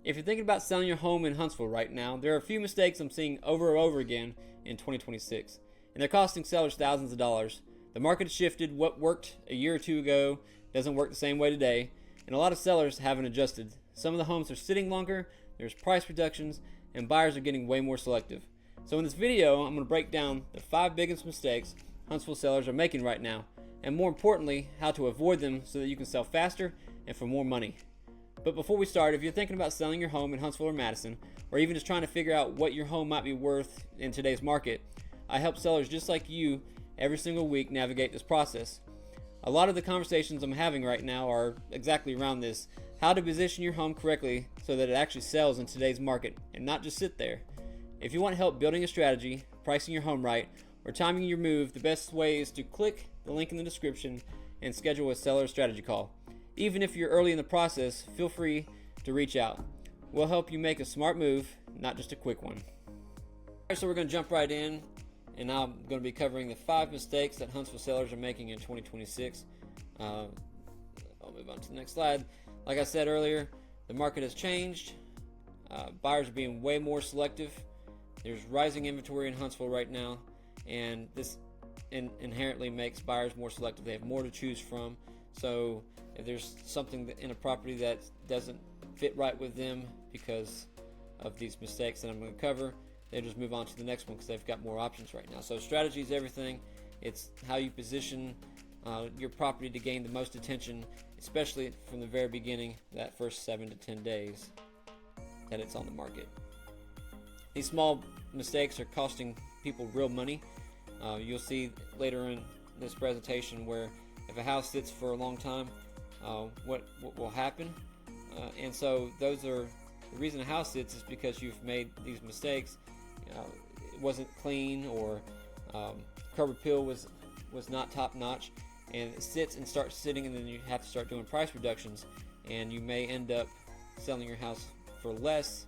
If you're thinking about selling your home in Huntsville right now, there are a few mistakes I'm seeing over and over again in 2026, and they're costing sellers thousands of dollars. The market has shifted. What worked a year or two ago doesn't work the same way today, and a lot of sellers haven't adjusted. Some of the homes are sitting longer, there's price reductions, and buyers are getting way more selective. So in this video, I'm going to break down the 5 biggest mistakes Huntsville sellers are making right now, and more importantly, how to avoid them so that you can sell faster and for more money. But before we start, if you're thinking about selling your home in Huntsville or Madison, or even just trying to figure out what your home might be worth in today's market, I help sellers just like you every single week navigate this process. A lot of the conversations I'm having right now are exactly around this: how to position your home correctly so that it actually sells in today's market and not just sit there. If you want help building a strategy, pricing your home right, or timing your move, the best way is to click the link in the description and schedule a seller strategy call. Even if you're early in the process, feel free to reach out. We'll help you make a smart move, not just a quick one. Alright, so we're going to jump right in, and now I'm going to be covering the 5 mistakes that Huntsville sellers are making in 2026. I'll move on to the next slide. Like I said earlier, the market has changed. Buyers are being way more selective. There's rising inventory in Huntsville right now, and this inherently makes buyers more selective. They have more to choose from. So if there's something in a property that doesn't fit right with them because of these mistakes that I'm going to cover, they just move on to the next one because they've got more options right now. So strategy is everything. It's how you position your property to gain the most attention, especially from the very beginning, that first 7 to 10 days that it's on the market. These small mistakes are costing people real money. You'll see later in this presentation where if a house sits for a long time, what will happen. And so those are the reason a house sits is because you've made these mistakes. It wasn't clean, or curb appeal was not top notch, and it sits and starts sitting, and then you have to start doing price reductions, and you may end up selling your house for less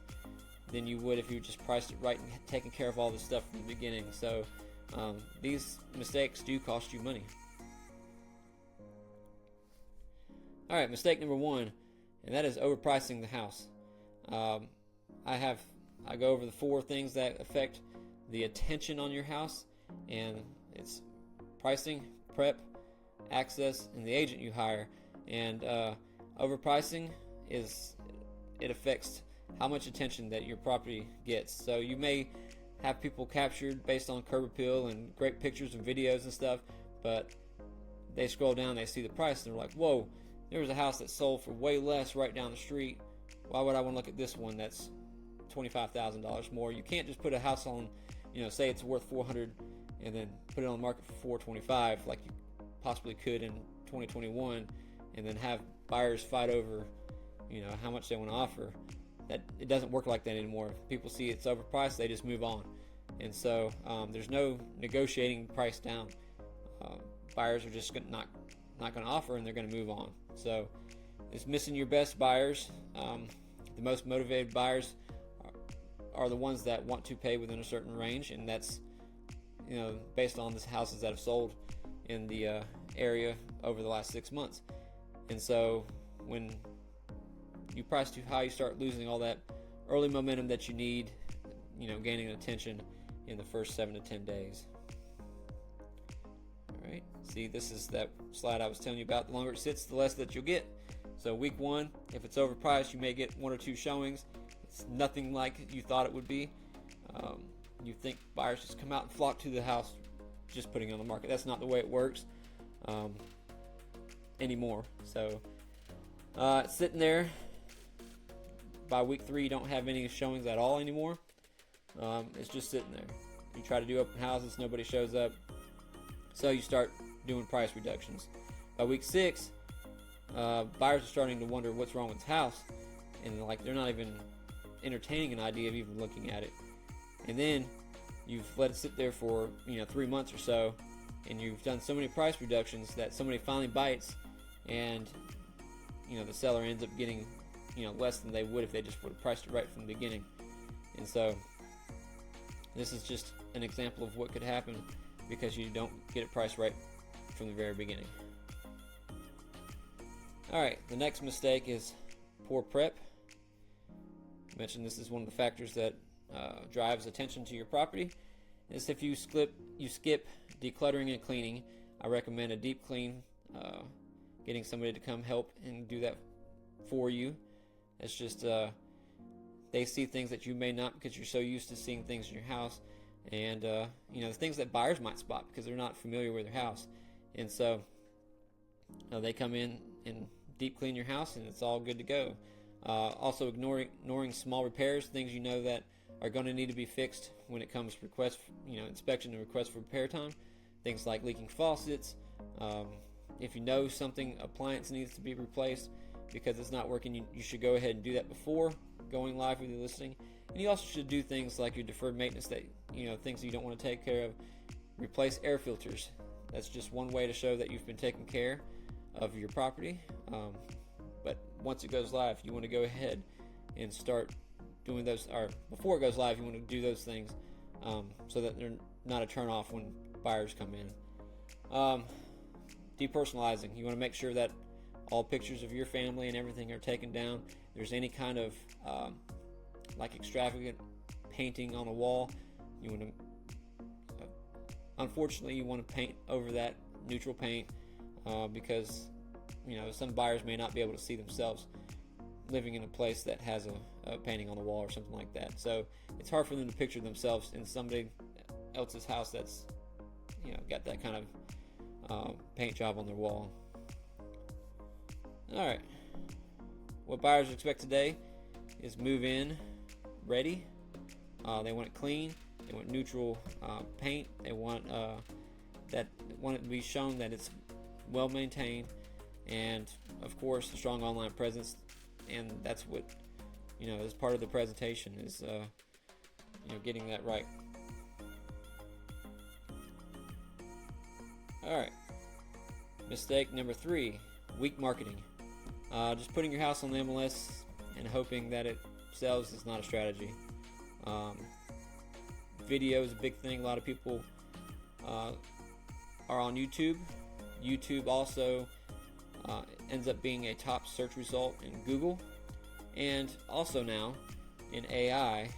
than you would if you just priced it right and taken care of all this stuff from the beginning. So these mistakes do cost you money. Alright, mistake number 1, and that is overpricing the house. I go over the 4 things that affect the attention on your house, and it's pricing, prep, access, and the agent you hire. And overpricing it affects how much attention that your property gets. So you may have people captured based on curb appeal and great pictures and videos and stuff, but they scroll down, they see the price, and they're like, whoa, there was a house that sold for way less right down the street. Why would I want to look at this one that's $25,000 more? You can't just put a house on, say it's worth $400 and then put it on the market for $425 like you possibly could in 2021, and then have buyers fight over, how much they want to offer. That it doesn't work like that anymore. If people see it's overpriced, they just move on. And so there's no negotiating price down. Buyers are just not going to offer, and they're going to move on. So it's missing your best buyers. The most motivated buyers are the ones that want to pay within a certain range, and that's based on the houses that have sold in the area over the last 6 months. And so when you price too high, you start losing all that early momentum that you need, gaining attention in the first 7 to 10 days. Alright, see, this is that slide I was telling you about. The longer it sits, the less that you'll get. So week 1, if it's overpriced, you may get 1 or 2 showings. It's nothing like you thought it would be. You think buyers just come out and flock to the house just putting it on the market. That's not the way it works anymore. So it's sitting there. By week 3, you don't have any showings at all anymore. It's just sitting there. You try to do open houses, nobody shows up. So you start doing price reductions. By week 6, buyers are starting to wonder what's wrong with the house, and they're not even entertaining an idea of even looking at it. And then you've let it sit there for 3 months or so, and you've done so many price reductions that somebody finally bites, and the seller ends up getting less than they would if they just would have priced it right from the beginning. And so this is just an example of what could happen because you don't get it priced right from the very beginning. Alright, the next mistake is poor prep. mentioned this is one of the factors that drives attention to your property. Is if you skip decluttering and cleaning. I recommend a deep clean, getting somebody to come help and do that for you. It's just they see things that you may not, because you're so used to seeing things in your house, and the things that buyers might spot because they're not familiar with your house. And so they come in and deep clean your house, and it's all good to go. Also ignoring small repairs, things that are going to need to be fixed when it comes to inspection and request for repair time. Things like leaking faucets. If you know something appliance needs to be replaced because it's not working, you should go ahead and do that before going live with your listing. And you also should do things like your deferred maintenance that things that you don't want to take care of. Replace air filters. That's just one way to show that you've been taking care of your property. But once it goes live, you want to go ahead and start doing those, or before it goes live, you want to do those things so that they're not a turn off when buyers come in. Depersonalizing. You want to make sure that all pictures of your family and everything are taken down. If there's any kind of like extravagant painting on a wall, you want to unfortunately you want to paint over that neutral paint because some buyers may not be able to see themselves living in a place that has a painting on the wall or something like that. So it's hard for them to picture themselves in somebody else's house that's got that kind of paint job on their wall. All right, what buyers expect today is move in ready. They want it clean. They want neutral paint. They want it to be shown that it's well maintained, and of course a strong online presence. And that's what is part of the presentation is getting that right. All right, mistake number 3: weak marketing. Just putting your house on the MLS and hoping that it sells is not a strategy. Video is a big thing. A lot of people are on YouTube. YouTube also ends up being a top search result in Google, and also now in AI,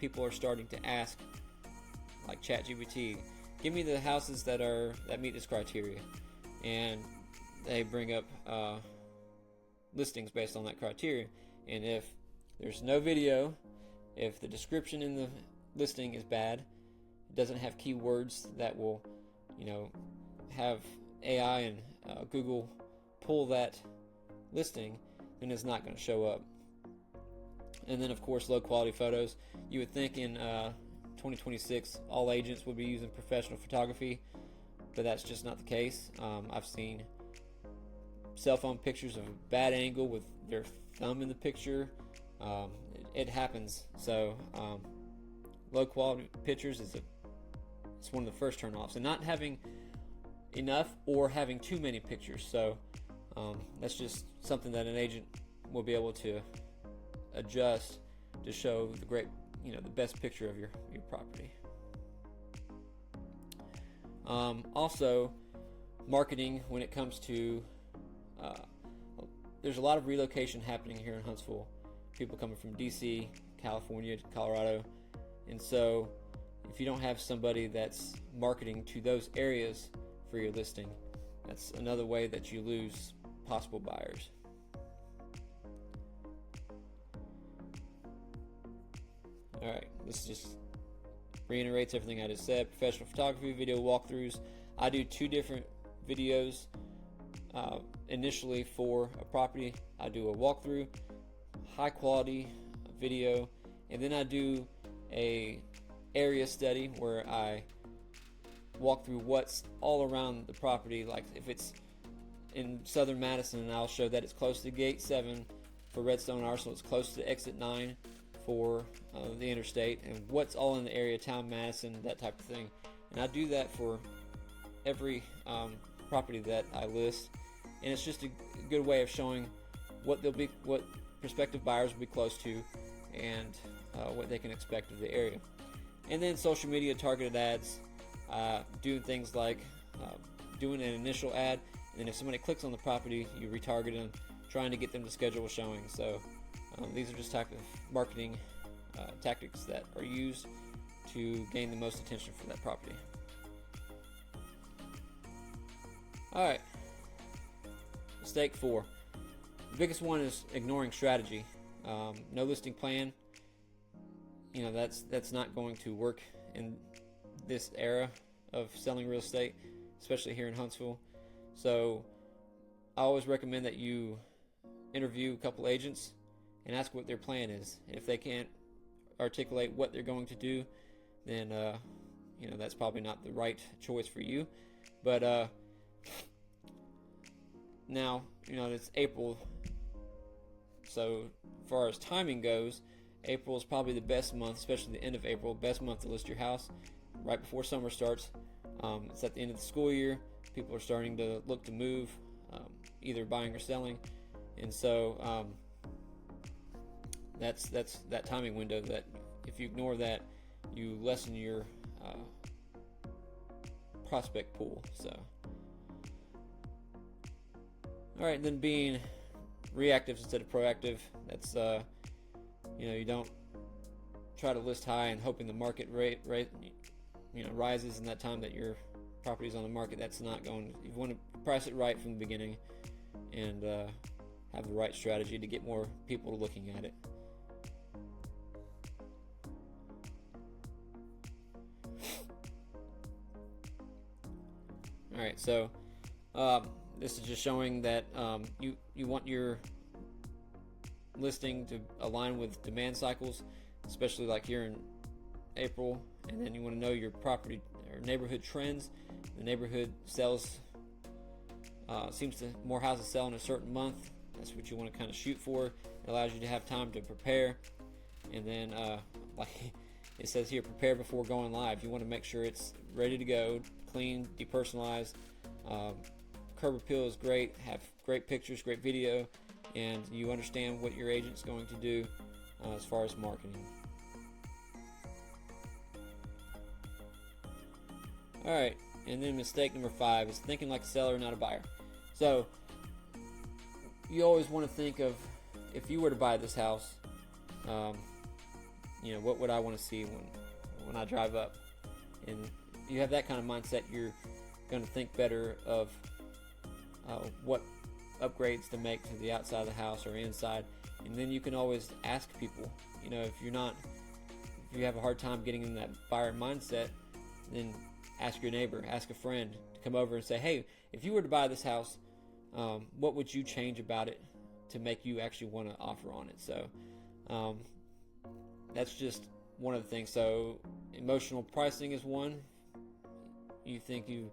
people are starting to ask, like ChatGPT, give me the houses that meet this criteria, and they bring up listings based on that criteria. And if there's no video, if the description in the listing is bad, it doesn't have keywords that will have AI and Google pull that listing, then it's not going to show up. And then of course low quality photos. You would think in 2026 all agents would be using professional photography, but that's just not the case. I've seen cell phone pictures of a bad angle with their thumb in the picture. It happens. So low quality pictures it's one of the first turn-offs, and not having enough or having too many pictures. So that's just something that an agent will be able to adjust to show the best picture of your property. Also, marketing when it comes to there's a lot of relocation happening here in Huntsville. People coming from DC, California, Colorado, and so if you don't have somebody that's marketing to those areas for your listing, that's another way that you lose possible buyers. Alright, this just reiterates everything I just said. Professional photography, video walkthroughs. I do 2 different videos initially for a property. I do a walkthrough, high quality video, and then I do a area study where I walk through what's all around the property. Like if it's in southern Madison, I'll show that it's close to gate 7 for Redstone Arsenal, it's close to exit 9 for the interstate, and what's all in the area, town Madison, that type of thing. And I do that for every property that I list, and it's just a good way of showing what prospective buyers will be close to, and what they can expect of the area. And then social media targeted ads, doing things like doing an initial ad, and then if somebody clicks on the property, you retarget them, trying to get them to schedule a showing. So These are just type of marketing tactics that are used to gain the most attention for that property. Alright, mistake 4. The biggest one is ignoring strategy. No listing plan. That's not going to work in this era of selling real estate, especially here in Huntsville. So I always recommend that you interview a couple agents and ask what their plan is. If they can't articulate what they're going to do, then that's probably not the right choice for you. But now it's April, so as far as timing goes, April is probably the best month, especially the end of April, best month to list your house right before summer starts. It's at the end of the school year. People are starting to look to move, either buying or selling, and so that's that timing window that if you ignore that, you lessen your prospect pool. So, all right, then being reactive instead of proactive. That's you don't try to list high and hoping the market rate rises in that time that your property is on the market. That's not going. You want to price it right from the beginning and have the right strategy to get more people looking at it. All right, so this is just showing that you want your listing to align with demand cycles, especially like here in April, and then you want to know your property or neighborhood trends. The neighborhood sells seems to more houses sell in a certain month. That's what you want to kind of shoot for. It allows you to have time to prepare, and then like it says here, prepare before going live. You want to make sure it's ready to go, clean, depersonalized. Curb appeal is great. Have great pictures, great video, and you understand what your agent's going to do as far as marketing. Alright, and then mistake number 5 is thinking like a seller, not a buyer. So you always want to think of, if you were to buy this house, what would I want to see when I drive up? And you have that kind of mindset, you're going to think better of what upgrades to make to the outside of the house or inside. And then you can always ask people, if you have a hard time getting in that buyer mindset, then ask your neighbor, ask a friend to come over and say, hey, if you were to buy this house, what would you change about it to make you actually want to offer on it? So that's just one of the things. So emotional pricing is one. You think you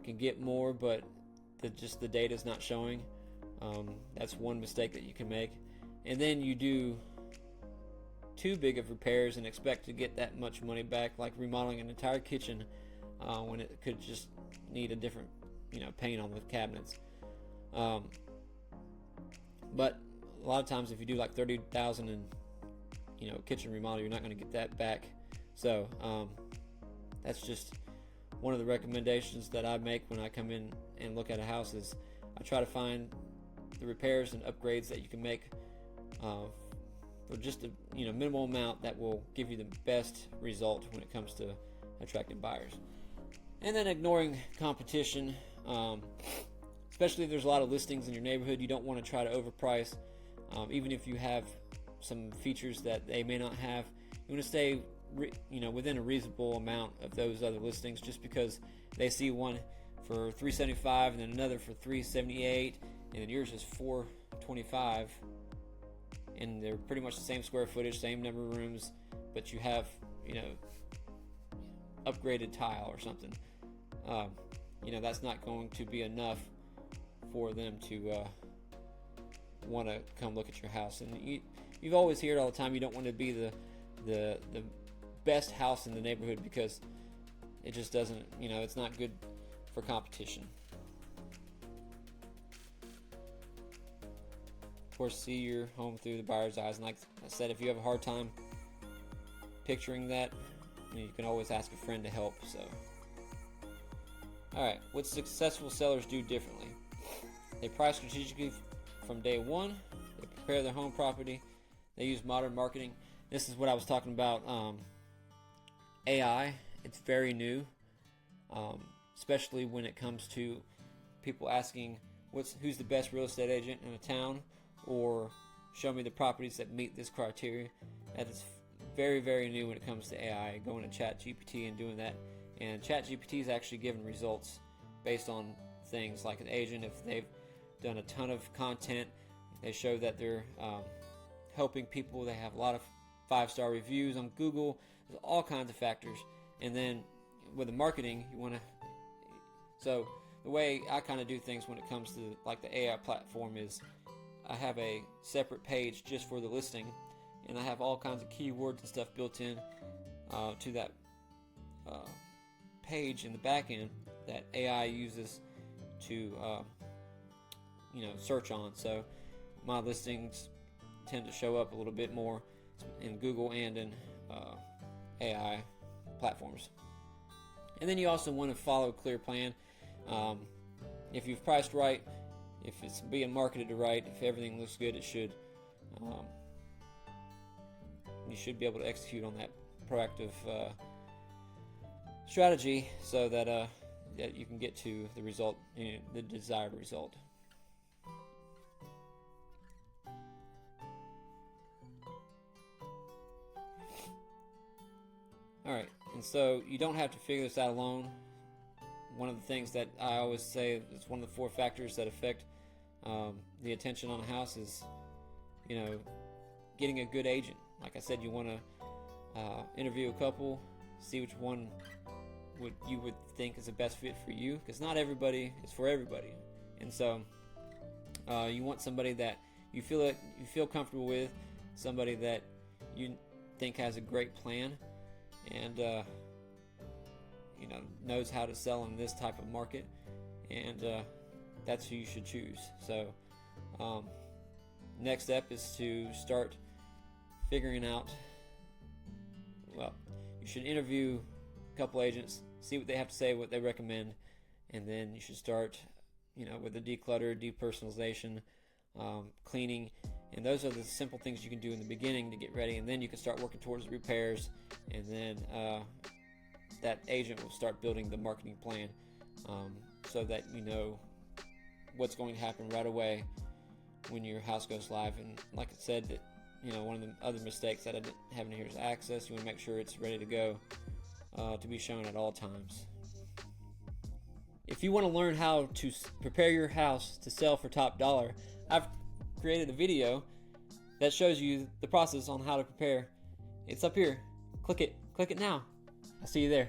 can get more, but the data is not showing. That's one mistake that you can make. And then you do too big of repairs and expect to get that much money back, like remodeling an entire kitchen when it could just need a different paint on the cabinets. But a lot of times if you do like $30,000 in kitchen remodel, you're not going to get that back. So that's just one of the recommendations that I make when I come in and look at a house. Is I try to find the repairs and upgrades that you can make for just a minimal amount that will give you the best result when it comes to attracting buyers. And then ignoring competition, especially if there's a lot of listings in your neighborhood. You don't want to try to overprice, even if you have some features that they may not have. You want to stay within a reasonable amount of those other listings, just because they see one for $375 and then another for $378 and then yours is $425, and they're pretty much the same square footage, same number of rooms, but you have upgraded tile or something. That's not going to be enough for them to want to come look at your house. And you've always heard all the time, you don't want to be the best house in the neighborhood, because it just doesn't, it's not good for competition. Of course, see your home through the buyer's eyes, and like I said, if you have a hard time picturing that, you can always ask a friend to help. So, alright, what successful sellers do differently? They price strategically from day one. prepare their home property. They use modern marketing. This is what I was talking about. AI. It's very new, especially when it comes to people asking who's the best real estate agent in a town, or show me the properties that meet this criteria. That is very, very new when it comes to AI. Going to ChatGPT and doing that, and ChatGPT is actually giving results based on things like an agent. If they've done a ton of content, they show that they're helping people. They have a lot of 5-star reviews on Google. There's all kinds of factors. And then with the marketing, you want to. So the way I kind of do things when it comes to like the AI platform is, I have a separate page just for the listing, and I have all kinds of keywords and stuff built in to that page in the back end that AI uses to search on. So my listings tend to show up a little bit more in Google and in AI platforms. And then you also want to follow a clear plan. If you've priced right, if it's being marketed right, if everything looks good, it should. You should be able to execute on that proactive strategy so that that you can get to the result, the desired result. Alright, and so you don't have to figure this out alone. One of the things that I always say is one of the 4 factors that affect the attention on a house is, getting a good agent. Like I said, you want to interview a couple, see which one you would think is the best fit for you, because not everybody is for everybody. And so you want somebody that you feel comfortable with, somebody that you think has a great plan, and knows how to sell in this type of market, and that's who you should choose. So next step is to start figuring out, you should interview a couple agents, see what they have to say, what they recommend, and then you should start with the declutter, depersonalization, cleaning, and those are the simple things you can do in the beginning to get ready, and then you can start working towards the repairs, and then that agent will start building the marketing plan so that you know what's going to happen right away when your house goes live. And like I said, that one of the other mistakes that I didn't have in here is access. You want to make sure it's ready to go to be shown at all times. If you want to learn how to prepare your house to sell for top dollar, I've created a video that shows you the process on how to prepare. It's up here. Click it now. I'll see you there.